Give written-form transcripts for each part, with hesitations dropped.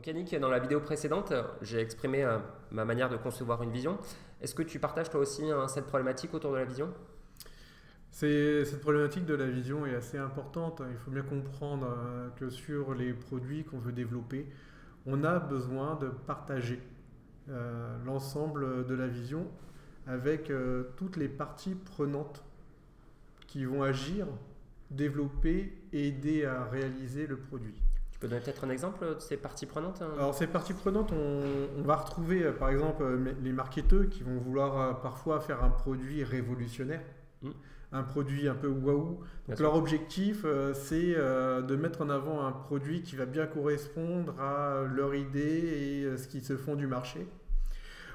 Donc Yannick, dans la vidéo précédente, j'ai exprimé ma manière de concevoir une vision. Est-ce que tu partages toi aussi cette problématique autour de la vision? Cette problématique de la vision est assez importante. Il faut bien comprendre que sur les produits qu'on veut développer, on a besoin de partager l'ensemble de la vision avec toutes les parties prenantes qui vont agir, développer et aider à réaliser le produit. Tu peux donner peut-être un exemple de ces parties prenantes? Alors ces parties prenantes, on va retrouver par exemple les marketeurs qui vont vouloir parfois faire un produit révolutionnaire. Un produit un peu waouh. Donc leur objectif, c'est de mettre en avant un produit qui va bien correspondre à leur idée et ce qui se font du marché.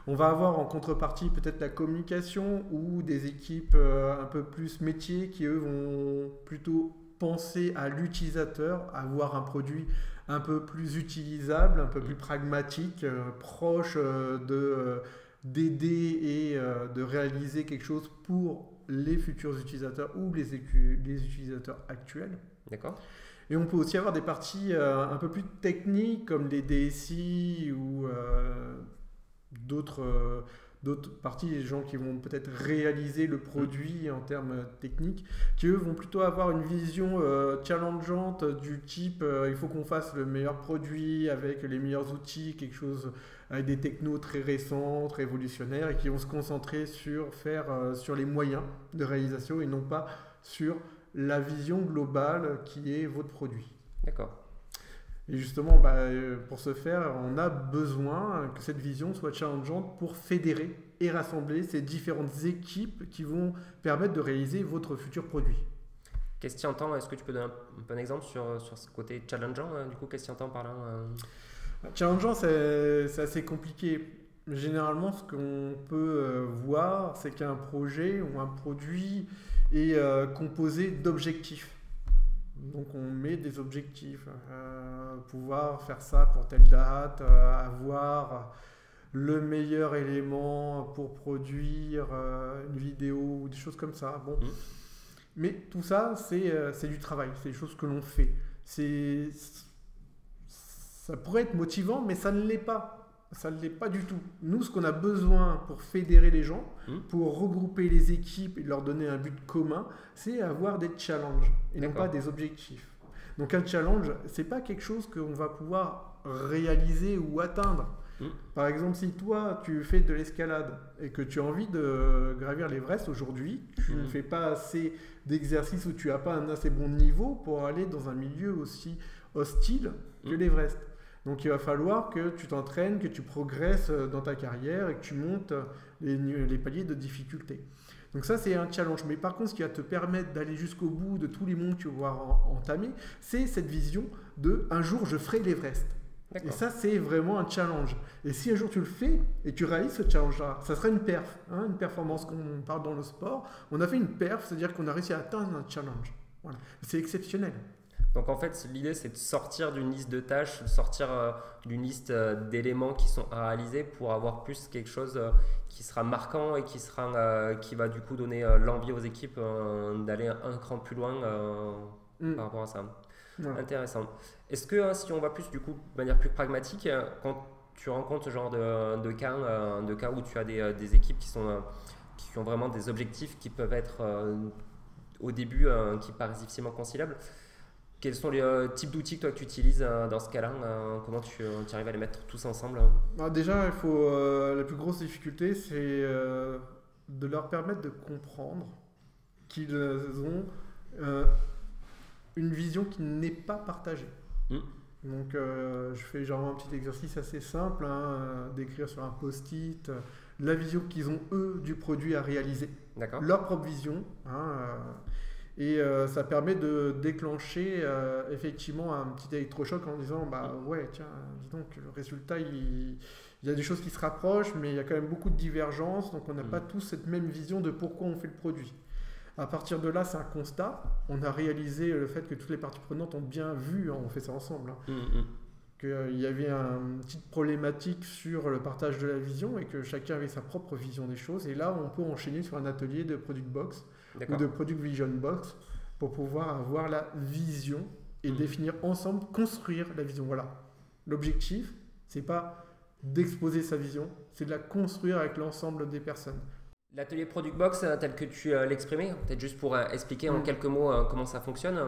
On va avoir en contrepartie peut-être la communication ou des équipes un peu plus métiers qui eux vont plutôt penser à l'utilisateur, avoir un produit un peu plus utilisable, un peu plus pragmatique, proche d'aider et de réaliser quelque chose pour les futurs utilisateurs ou les utilisateurs actuels. D'accord. Et on peut aussi avoir des parties un peu plus techniques comme les DSI ou d'autres parties, des gens qui vont peut-être réaliser le produit en termes techniques, qui eux vont plutôt avoir une vision challengeante du type il faut qu'on fasse le meilleur produit avec les meilleurs outils, quelque chose avec des technos très récents, très révolutionnaires et qui vont se concentrer sur les moyens de réalisation et non pas sur la vision globale qui est votre produit. D'accord. Et justement, pour ce faire, on a besoin que cette vision soit challengeante pour fédérer et rassembler ces différentes équipes qui vont permettre de réaliser votre futur produit. Qu'est-ce que tu entends? Est-ce que tu peux donner un exemple sur ce côté challengeant? Du coup, qu'est-ce que tu entends par là? Challengeant, c'est assez compliqué. Généralement, ce qu'on peut voir, c'est qu'un projet ou un produit est composé d'objectifs. Donc on met des objectifs, pouvoir faire ça pour telle date, avoir le meilleur élément pour produire une vidéo ou des choses comme ça. Bon. Mais tout ça, c'est du travail, c'est des choses que l'on fait. Ça pourrait être motivant, mais ça ne l'est pas. Ça ne l'est pas du tout. Nous, ce qu'on a besoin pour fédérer les gens, pour regrouper les équipes et leur donner un but commun, c'est avoir des challenges et non pas des objectifs. Donc un challenge, c'est pas quelque chose qu'on va pouvoir réaliser ou atteindre. Par exemple, si toi, tu fais de l'escalade et que tu as envie de gravir l'Everest aujourd'hui, tu ne fais pas assez d'exercices ou tu n'as pas un assez bon niveau pour aller dans un milieu aussi hostile que l'Everest. Donc il va falloir que tu t'entraînes, que tu progresses dans ta carrière et que tu montes les paliers de difficulté. Donc ça, c'est un challenge. Mais par contre, ce qui va te permettre d'aller jusqu'au bout de tous les monts que tu vas pouvoir entamer, c'est cette vision de « un jour, je ferai l'Everest ». Et ça, c'est vraiment un challenge. Et si un jour tu le fais et tu réalises ce challenge-là, ça sera une perf, une performance. Quand on parle dans le sport, on a fait une perf, c'est-à-dire qu'on a réussi à atteindre un challenge. Voilà. C'est exceptionnel. Donc en fait, l'idée c'est de sortir d'une liste de tâches, de sortir d'une liste d'éléments qui sont à réaliser pour avoir plus quelque chose qui sera marquant et qui va du coup donner l'envie aux équipes d'aller un cran plus loin par rapport à ça. Ouais. Intéressant. Est-ce que si on va plus du coup de manière plus pragmatique, quand tu rencontres ce genre de cas où tu as des équipes qui ont vraiment des objectifs qui peuvent être au début qui paraissent difficilement conciliables, quels sont les types d'outils que toi tu utilises dans ce cas-là? Comment tu arrives à les mettre tous ensemble? Déjà, la plus grosse difficulté, c'est de leur permettre de comprendre qu'ils ont une vision qui n'est pas partagée. Donc, je fais genre un petit exercice assez simple, d'écrire sur un post-it la vision qu'ils ont eux du produit à réaliser, leur propre vision. Et ça permet de déclencher effectivement un petit électrochoc en disant ouais, tiens, dis donc, le résultat, il y a des choses qui se rapprochent, mais il y a quand même beaucoup de divergences, donc on n'a pas tous cette même vision de pourquoi on fait le produit. À partir de là, c'est un constat. On a réalisé le fait que toutes les parties prenantes ont bien vu, on fait ça ensemble, qu'il y avait une petite problématique sur le partage de la vision et que chacun avait sa propre vision des choses. Et là, on peut enchaîner sur un atelier de Product Box ou de Product Vision Box pour pouvoir avoir la vision et définir ensemble, construire la vision. Voilà. L'objectif, c'est pas d'exposer sa vision, c'est de la construire avec l'ensemble des personnes. L'atelier Product Box, tel que tu l'exprimais, peut-être juste pour expliquer en quelques mots comment ça fonctionne.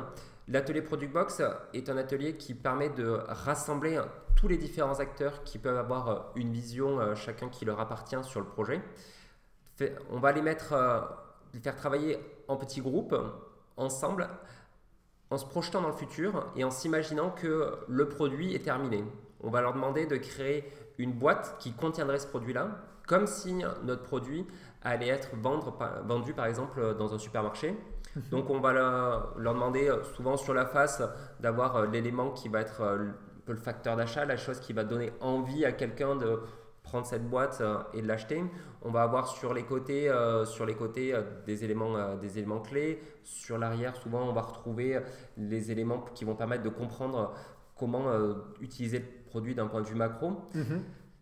L'atelier Product Box est un atelier qui permet de rassembler tous les différents acteurs qui peuvent avoir une vision, chacun qui leur appartient sur le projet. On va les faire travailler en petits groupes, ensemble, en se projetant dans le futur et en s'imaginant que le produit est terminé. On va leur demander de créer une boîte qui contiendrait ce produit-là, comme si notre produit allait être vendu par exemple dans un supermarché. Donc on va leur demander souvent sur la face d'avoir l'élément qui va être un peu le facteur d'achat, la chose qui va donner envie à quelqu'un de prendre cette boîte et de l'acheter. On va avoir sur les côtés, des éléments clés. Sur l'arrière, souvent on va retrouver les éléments qui vont permettre de comprendre comment utiliser le produit d'un point de vue macro.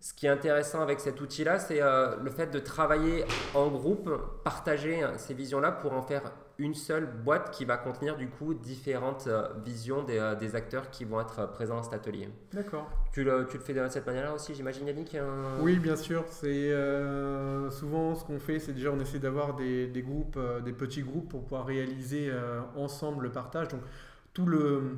Ce qui est intéressant avec cet outil-là, c'est le fait de travailler en groupe, partager ces visions-là pour en faire une seule boîte qui va contenir du coup différentes visions des acteurs qui vont être présents dans cet atelier. D'accord. Tu le fais de cette manière-là aussi, j'imagine, Yannick? Oui, bien sûr. C'est souvent ce qu'on fait, c'est déjà on essaie d'avoir des groupes, des petits groupes pour pouvoir réaliser ensemble le partage. Donc tout le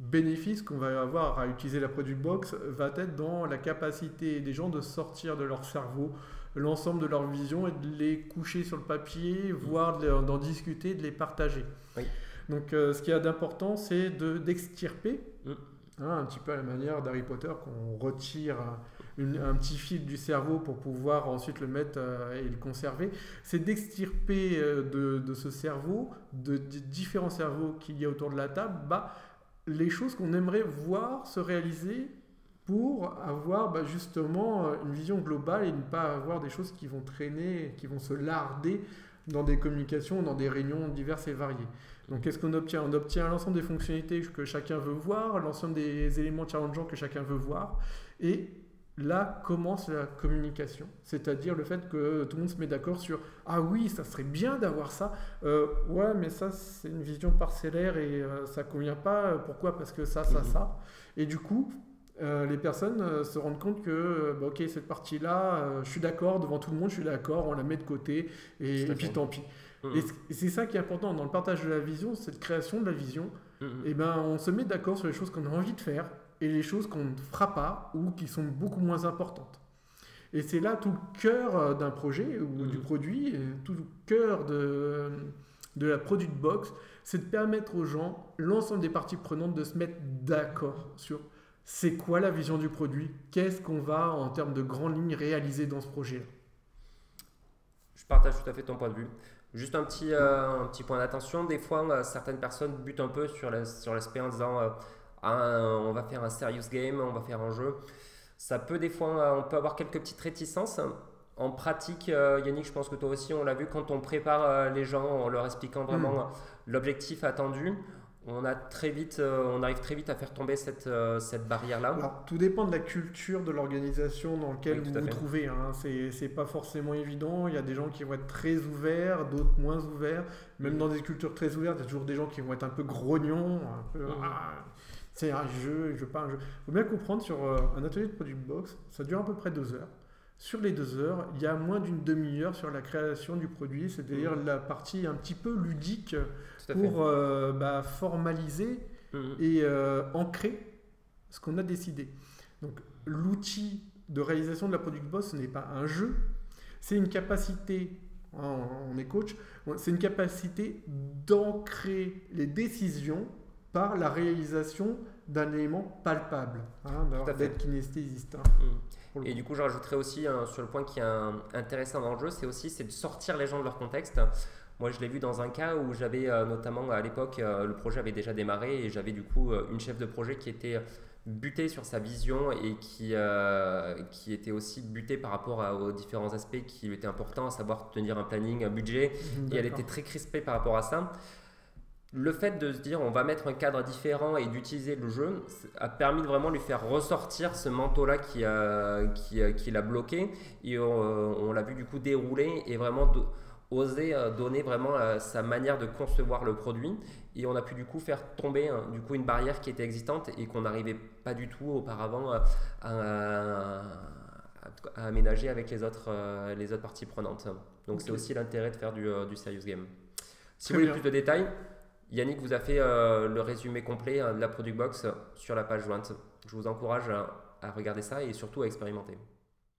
bénéfice qu'on va avoir à utiliser la Product Box va être dans la capacité des gens de sortir de leur cerveau l'ensemble de leur vision et de les coucher sur le papier, voire d'en discuter, de les partager. Oui. Donc ce qu'il y a d'important, c'est d'extirper, un petit peu à la manière d'Harry Potter, qu'on retire un petit fil du cerveau pour pouvoir ensuite le mettre et le conserver. C'est d'extirper de ce cerveau, de différents cerveaux qu'il y a autour de la table, les choses qu'on aimerait voir se réaliser pour avoir justement une vision globale et ne pas avoir des choses qui vont traîner, qui vont se larder dans des communications, dans des réunions diverses et variées. Donc qu'est-ce qu'on obtient? On obtient l'ensemble des fonctionnalités que chacun veut voir, l'ensemble des éléments challengeants que chacun veut voir, et là commence la communication, c'est-à-dire le fait que tout le monde se met d'accord sur « Ah oui, ça serait bien d'avoir ça. Ouais, mais ça, c'est une vision parcellaire et ça ne convient pas. Pourquoi? Parce que ça. » Et du coup, les personnes se rendent compte que ok, cette partie-là, je suis d'accord, devant tout le monde, je suis d'accord, on la met de côté et puis tant pis. Et c'est ça qui est important dans le partage de la vision, cette création de la vision. Et on se met d'accord sur les choses qu'on a envie de faire et les choses qu'on ne fera pas ou qui sont beaucoup moins importantes. Et c'est là tout le cœur d'un projet ou du produit, tout le cœur de la Product Box, c'est de permettre aux gens, l'ensemble des parties prenantes, de se mettre d'accord sur c'est quoi la vision du produit, qu'est-ce qu'on va en termes de grandes lignes réaliser dans ce projet-là. Je partage tout à fait ton point de vue. Juste un petit point d'attention, des fois certaines personnes butent un peu sur l'aspect en disant on va faire un serious game, on va faire un jeu. Ça peut des fois, on peut avoir quelques petites réticences. En pratique, Yannick, je pense que toi aussi, on l'a vu quand on prépare les gens en leur expliquant vraiment l'objectif attendu. On arrive très vite à faire tomber cette barrière-là. Alors, tout dépend de la culture de l'organisation dans laquelle vous vous trouvez. C'est pas forcément évident. Il y a des gens qui vont être très ouverts, d'autres moins ouverts. Même dans des cultures très ouvertes, il y a toujours des gens qui vont être un peu grognons, un peu c'est un jeu, je veux pas un jeu. Il faut bien comprendre, sur un atelier de Product Box, ça dure à peu près 2 heures. Sur les 2 heures, il y a moins d'une demi-heure sur la création du produit, c'est-à-dire la partie un petit peu ludique pour formaliser et ancrer ce qu'on a décidé. Donc l'outil de réalisation de la Product Box, ce n'est pas un jeu, c'est une capacité, on est coach, c'est une capacité d'ancrer les décisions par la réalisation d'un élément palpable, d'être kinesthésiste. Et du coup, je rajouterais aussi sur le point qui est intéressant dans le jeu, c'est de sortir les gens de leur contexte. Moi, je l'ai vu dans un cas où j'avais notamment à l'époque, le projet avait déjà démarré et j'avais du coup une chef de projet qui était butée sur sa vision et qui était aussi butée par rapport aux différents aspects qui lui étaient importants, à savoir tenir un planning, un budget. Et elle était très crispée par rapport à ça. Le fait de se dire on va mettre un cadre différent et d'utiliser le jeu a permis de vraiment lui faire ressortir ce manteau-là qui l'a bloqué, et on l'a vu du coup dérouler et vraiment osé donner vraiment sa manière de concevoir le produit et on a pu du coup faire tomber du coup une barrière qui était existante et qu'on n'arrivait pas du tout auparavant à aménager avec les autres parties prenantes. Donc c'est aussi l'intérêt de faire du serious game. Si vous voulez plus de détails, Yannick vous a fait le résumé complet de la Product Box sur la page jointe. Je vous encourage à regarder ça et surtout à expérimenter.